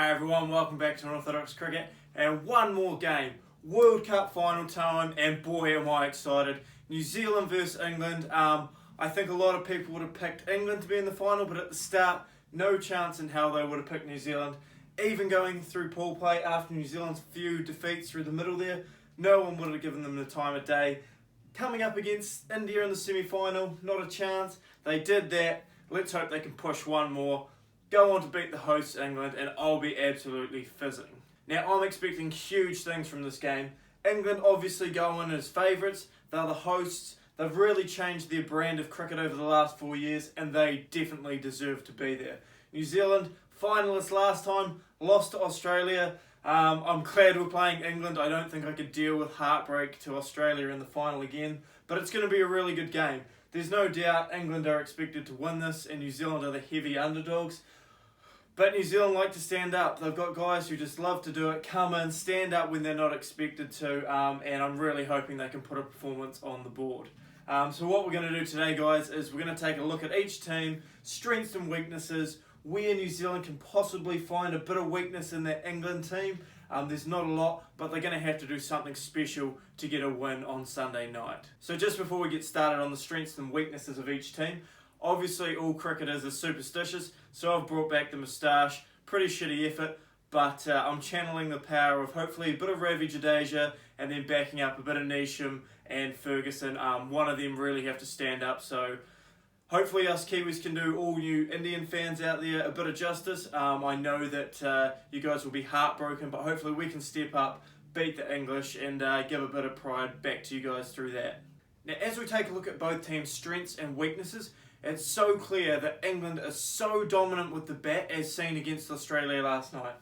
Hey everyone, welcome back to Unorthodox Cricket, and one more game, World Cup final time, and boy am I excited. New Zealand versus England. I think a lot of people would have picked England to be in the final, but at the start, no chance in hell they would have picked New Zealand. Even going through pool play after New Zealand's few defeats through the middle there, no one would have given them the time of day. Coming up against India in the semi-final, not a chance. They did that. Let's hope they can push one more, go on to beat the hosts England, and I'll be absolutely fizzing. Now I'm expecting huge things from this game. England obviously go in as favourites, they're the hosts, they've really changed their brand of cricket over the last 4 years and they definitely deserve to be there. New Zealand, finalists last time, lost to Australia. I'm glad we're playing England. I don't think I could deal with heartbreak to Australia in the final again, but it's going to be a really good game. There's no doubt England are expected to win this and New Zealand are the heavy underdogs. But New Zealand like to stand up. They've got guys who just love to do it, come in, stand up when they're not expected to, and I'm really hoping they can put a performance on the board. So what we're going to do today, guys, is we're going to take a look at each team, strengths and weaknesses, where New Zealand can possibly find a bit of weakness in that England team. There's not a lot, but they're going to have to do something special to get a win on Sunday night. So just before we get started on the strengths and weaknesses of each team, obviously all cricketers are superstitious, so I've brought back the moustache. Pretty shitty effort, but I'm channeling the power of hopefully a bit of Ravi Jadeja and then backing up a bit of Neesham and Ferguson. One of them really have to stand up, so hopefully us Kiwis can do all you Indian fans out there a bit of justice. I know that you guys will be heartbroken, but hopefully we can step up, beat the English, and give a bit of pride back to you guys through that. Now, as we take a look at both teams' strengths and weaknesses, it's so clear that England is so dominant with the bat as seen against Australia last night.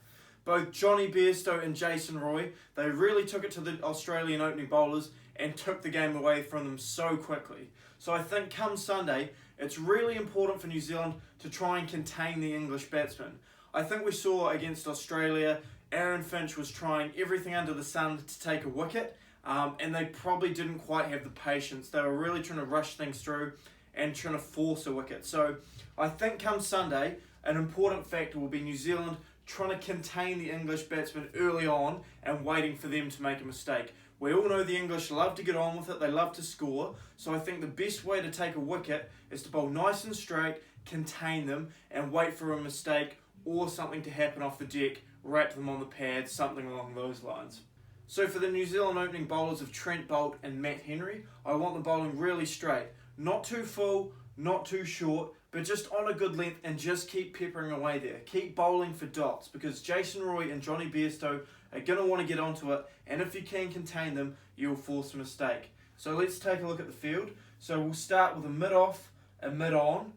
Both Johnny Bairstow and Jason Roy, they really took it to the Australian opening bowlers and took the game away from them so quickly. So I think come Sunday, it's really important for New Zealand to try and contain the English batsmen. I think we saw against Australia, Aaron Finch was trying everything under the sun to take a wicket, and they probably didn't quite have the patience. They were really trying to rush things through and trying to force a wicket. So I think come Sunday, an important factor will be New Zealand trying to contain the English batsmen early on and waiting for them to make a mistake. We all know the English love to get on with it, they love to score, so I think the best way to take a wicket is to bowl nice and straight, contain them, and wait for a mistake or something to happen off the deck, wrap them on the pad, something along those lines. So for the New Zealand opening bowlers of Trent Boult and Matt Henry, I want them bowling really straight. Not too full, not too short, but just on a good length and just keep peppering away there. Keep bowling for dots because Jason Roy and Johnny Bairstow are going to want to get onto it, and if you can contain them, you'll force a mistake. So let's take a look at the field. So we'll start with a mid-off, a mid-on,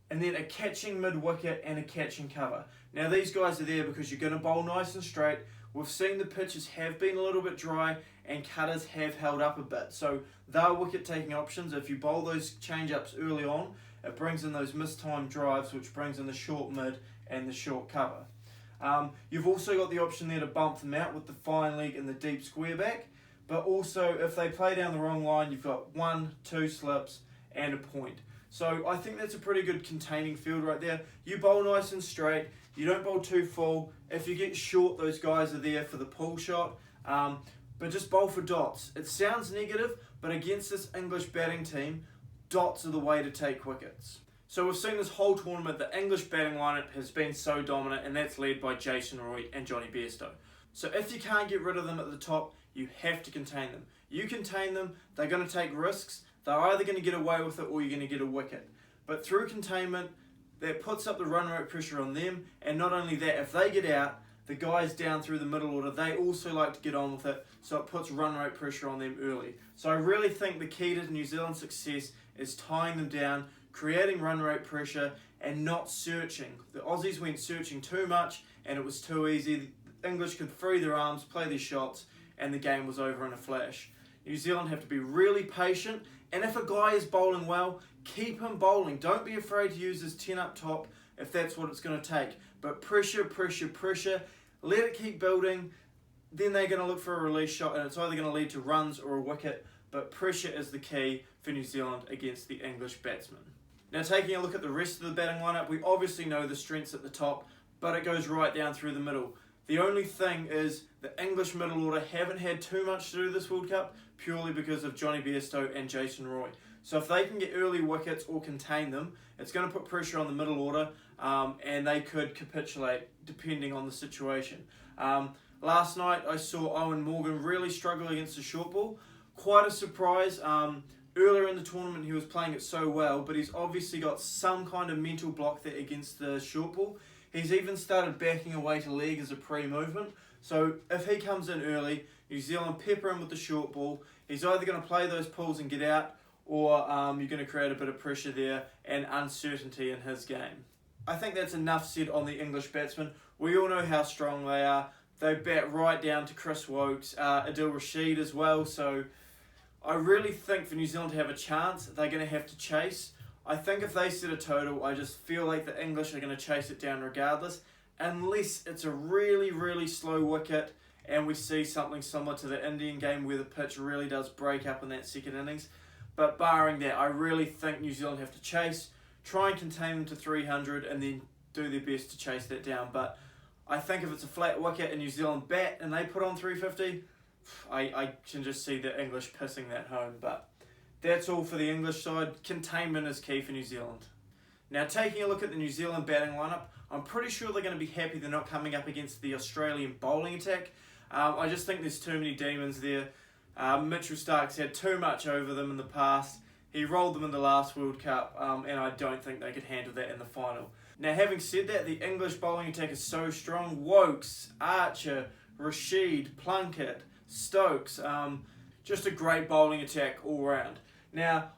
and then a catching mid-wicket and a catching cover. Now these guys are there because you're going to bowl nice and straight. We've seen the pitches have been a little bit dry and cutters have held up a bit. So they're wicket-taking options. If you bowl those change-ups early on, it brings in those mistimed drives, which brings in the short mid and the short cover. You've also got the option there to bump them out with the fine leg and the deep square back. But also, if they play down the wrong line, you've got 1, 2 slips and a point. So I think that's a pretty good containing field right there. You bowl nice and straight. You don't bowl too full. If you get short, those guys are there for the pull shot. But just bowl for dots. It sounds negative, but against this English batting team, dots are the way to take wickets. So we've seen this whole tournament, the English batting lineup has been so dominant, and that's led by Jason Roy and Johnny Bairstow. So if you can't get rid of them at the top, you have to contain them. You contain them, they're going to take risks. They're either going to get away with it or you're going to get a wicket. But through containment, that puts up the run rate pressure on them, and not only that, if they get out, the guys down through the middle order, they also like to get on with it, so it puts run rate pressure on them early. So I really think the key to New Zealand's success is tying them down, creating run rate pressure, and not searching. The Aussies went searching too much, and it was too easy. The English could free their arms, play their shots, and the game was over in a flash. New Zealand have to be really patient, and if a guy is bowling well, keep him bowling. Don't be afraid to use his 10 up top if that's what it's going to take. But pressure, pressure, pressure. Let it keep building. Then they're going to look for a release shot, and it's either going to lead to runs or a wicket. But pressure is the key for New Zealand against the English batsmen. Now taking a look at the rest of the batting lineup, we obviously know the strengths at the top. but it goes right down through the middle. The only thing is the English middle order haven't had too much to do this World Cup, purely because of Johnny Bairstow and Jason Roy. So if they can get early wickets or contain them, it's going to put pressure on the middle order, and they could capitulate depending on the situation. Last night I saw Owen Morgan really struggle against the short ball. Quite a surprise. Earlier in the tournament he was playing it so well, but he's obviously got some kind of mental block there against the short ball. He's even started backing away to leg as a pre-movement. So if he comes in early, New Zealand pepper him with the short ball. He's either going to play those pulls and get out, or you're going to create a bit of pressure there and uncertainty in his game. I think that's enough said on the English batsmen. We all know how strong they are. They bat right down to Chris Woakes, Adil Rashid as well. So I really think for New Zealand to have a chance, they're going to have to chase. I think if they set a total, I just feel like the English are going to chase it down regardless, unless it's a really, really slow wicket and we see something similar to the Indian game where the pitch really does break up in that second innings. But barring that, I really think New Zealand have to chase, try and contain them to 300 and then do their best to chase that down. But I think if it's a flat wicket and New Zealand bat and they put on 350, I can just see the English pissing that home. But that's all for the English side. Containment is key for New Zealand. Now, taking a look at the New Zealand batting lineup, I'm pretty sure they're going to be happy they're not coming up against the Australian bowling attack. I just think there's too many demons there. Mitchell Stark's had too much over them in the past. He rolled them in the last World Cup, and I don't think they could handle that in the final. Now, having said that, the English bowling attack is so strong. Woakes, Archer, Rashid, Plunkett, Stokes, just a great bowling attack all round. Now,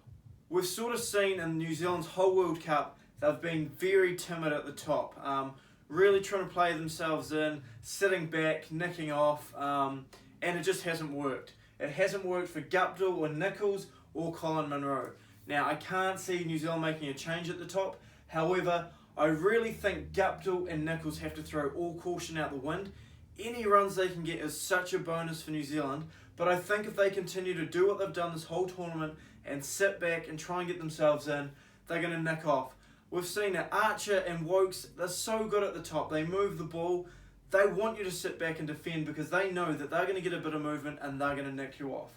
we've sort of seen in New Zealand's whole World Cup, they've been very timid at the top, really trying to play themselves in, sitting back, nicking off, and it just hasn't worked. It hasn't worked for Guptill or Nicholls or Colin Munro. Now, I can't see New Zealand making a change at the top. However, I really think Guptill and Nicholls have to throw all caution out the wind. Any runs they can get is such a bonus for New Zealand, but I think if they continue to do what they've done this whole tournament and sit back and try and get themselves in, they're going to nick off. We've seen that Archer and Woakes, they're so good at the top. They move the ball. They want you to sit back and defend because they know that they're going to get a bit of movement and they're going to nick you off.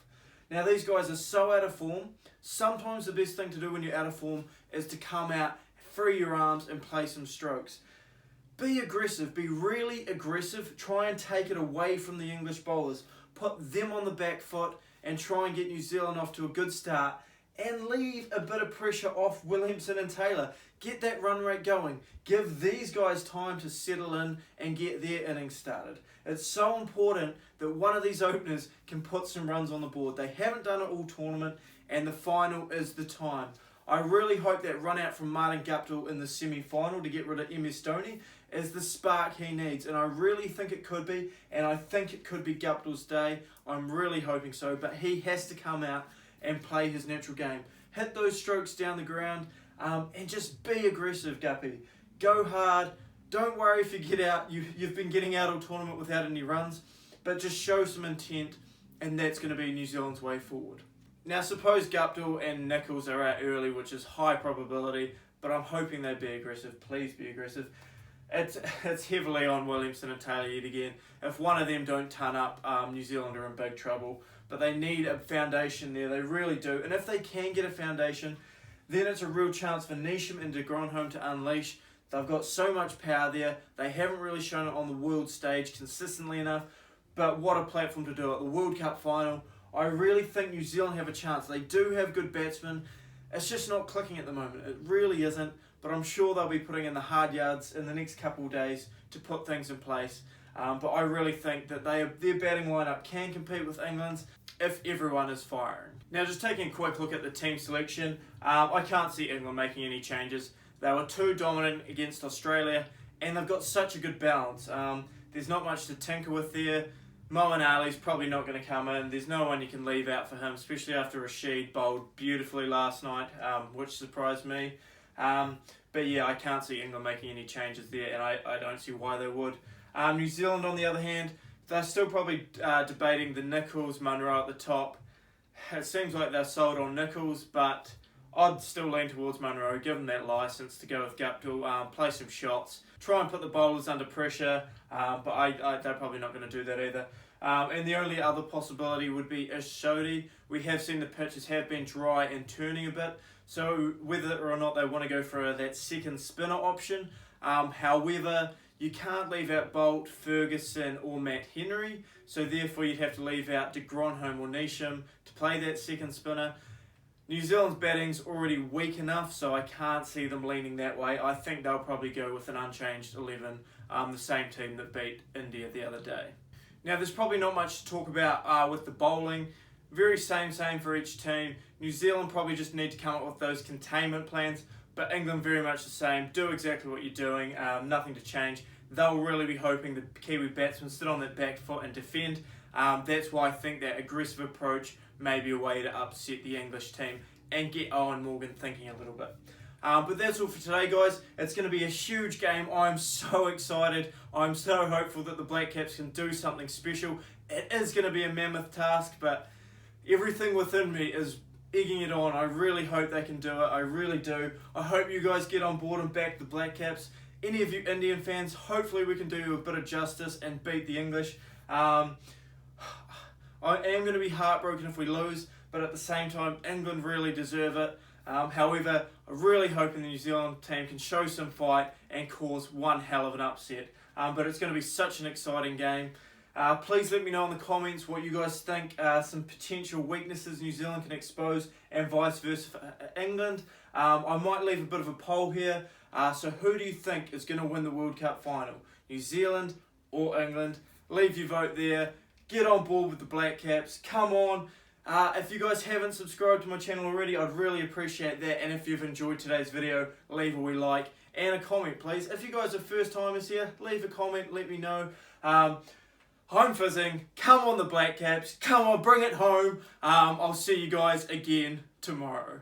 Now, these guys are so out of form. Sometimes the best thing to do when you're out of form is to come out, free your arms and play some strokes. Be aggressive. Be really aggressive. Try and take it away from the English bowlers. Put them on the back foot and try and get New Zealand off to a good start and leave a bit of pressure off Williamson and Taylor. Get that run rate going. Give these guys time to settle in and get their innings started. It's so important that one of these openers can put some runs on the board. They haven't done it all tournament, and the final is the time. I really hope that run out from Martin Guptill in the semi-final to get rid of MS Dhoni is the spark he needs, and I really think it could be, and I think it could be Guptill's day. I'm really hoping so, but he has to come out and play his natural game. Hit those strokes down the ground, and just be aggressive, Guppy. Go hard. Don't worry if you get out. You've been getting out all tournament without any runs, but just show some intent, and that's going to be New Zealand's way forward. Now, suppose Guptill and Nicholls are out early, which is high probability, but I'm hoping they be aggressive. Please be aggressive. It's heavily on Williamson and Taylor yet again. If one of them don't turn up, New Zealand are in big trouble. But they need a foundation there. They really do. And if they can get a foundation, then it's a real chance for Neesham and de Grandhomme to unleash. They've got so much power there. They haven't really shown it on the world stage consistently enough. But what a platform to do it. The World Cup final. I really think New Zealand have a chance. They do have good batsmen. It's just not clicking at the moment. It really isn't. But I'm sure they'll be putting in the hard yards in the next couple of days to put things in place. But I really think that their batting lineup can compete with England's if everyone is firing. Now, just taking a quick look at the team selection, I can't see England making any changes. They were too dominant against Australia, and they've got such a good balance. There's not much to tinker with there. Moeen Ali's probably not going to come in. There's no one you can leave out for him, especially after Rashid bowled beautifully last night, which surprised me. But yeah, I can't see England making any changes there, and I don't see why they would. New Zealand, on the other hand, they're still probably debating the Nicholls, Munro at the top. It seems like they're sold on Nicholls, but I'd still lean towards Munro, give him that licence to go with Guptill, play some shots, try and put the bowlers under pressure, but they're probably not going to do that either. And the only other possibility would be Ishodi. We have seen the pitches have been dry and turning a bit, so whether or not they want to go for that second spinner option. However, you can't leave out Bolt, Ferguson or Matt Henry, so therefore you'd have to leave out de Gronholm or Neesham to play that second spinner. New Zealand's batting's already weak enough, so I can't see them leaning that way. I think they'll probably go with an unchanged 11, the same team that beat India the other day. Now, there's probably not much to talk about with the bowling. Very same for each team. New Zealand probably just need to come up with those containment plans, but England very much the same. Do exactly what you're doing, nothing to change. They'll really be hoping the Kiwi batsmen sit on that back foot and defend. That's why I think that aggressive approach may be a way to upset the English team and get Owen Morgan thinking a little bit. But that's all for today, guys. It's going to be a huge game. I'm so excited. I'm so hopeful that the Black Caps can do something special. It is going to be a mammoth task, but everything within me is egging it on. I really hope they can do it. I really do. I hope you guys get on board and back the Black Caps. Any of you Indian fans, hopefully we can do you a bit of justice and beat the English. I am going to be heartbroken if we lose, but at the same time, England really deserve it. However, I'm really hoping the New Zealand team can show some fight and cause one hell of an upset. But it's going to be such an exciting game. Please let me know in the comments what you guys think, some potential weaknesses New Zealand can expose and vice versa for England. I might leave a bit of a poll here. So who do you think is going to win the World Cup final? New Zealand or England? Leave your vote there. Get on board with the Black Caps. Come on. If you guys haven't subscribed to my channel already, I'd really appreciate that. And if you've enjoyed today's video, leave a wee like and a comment, please. If you guys are first timers here, leave a comment. Let me know. I'm fizzing. Come on, the Black Caps. Come on, bring it home. I'll see you guys again tomorrow.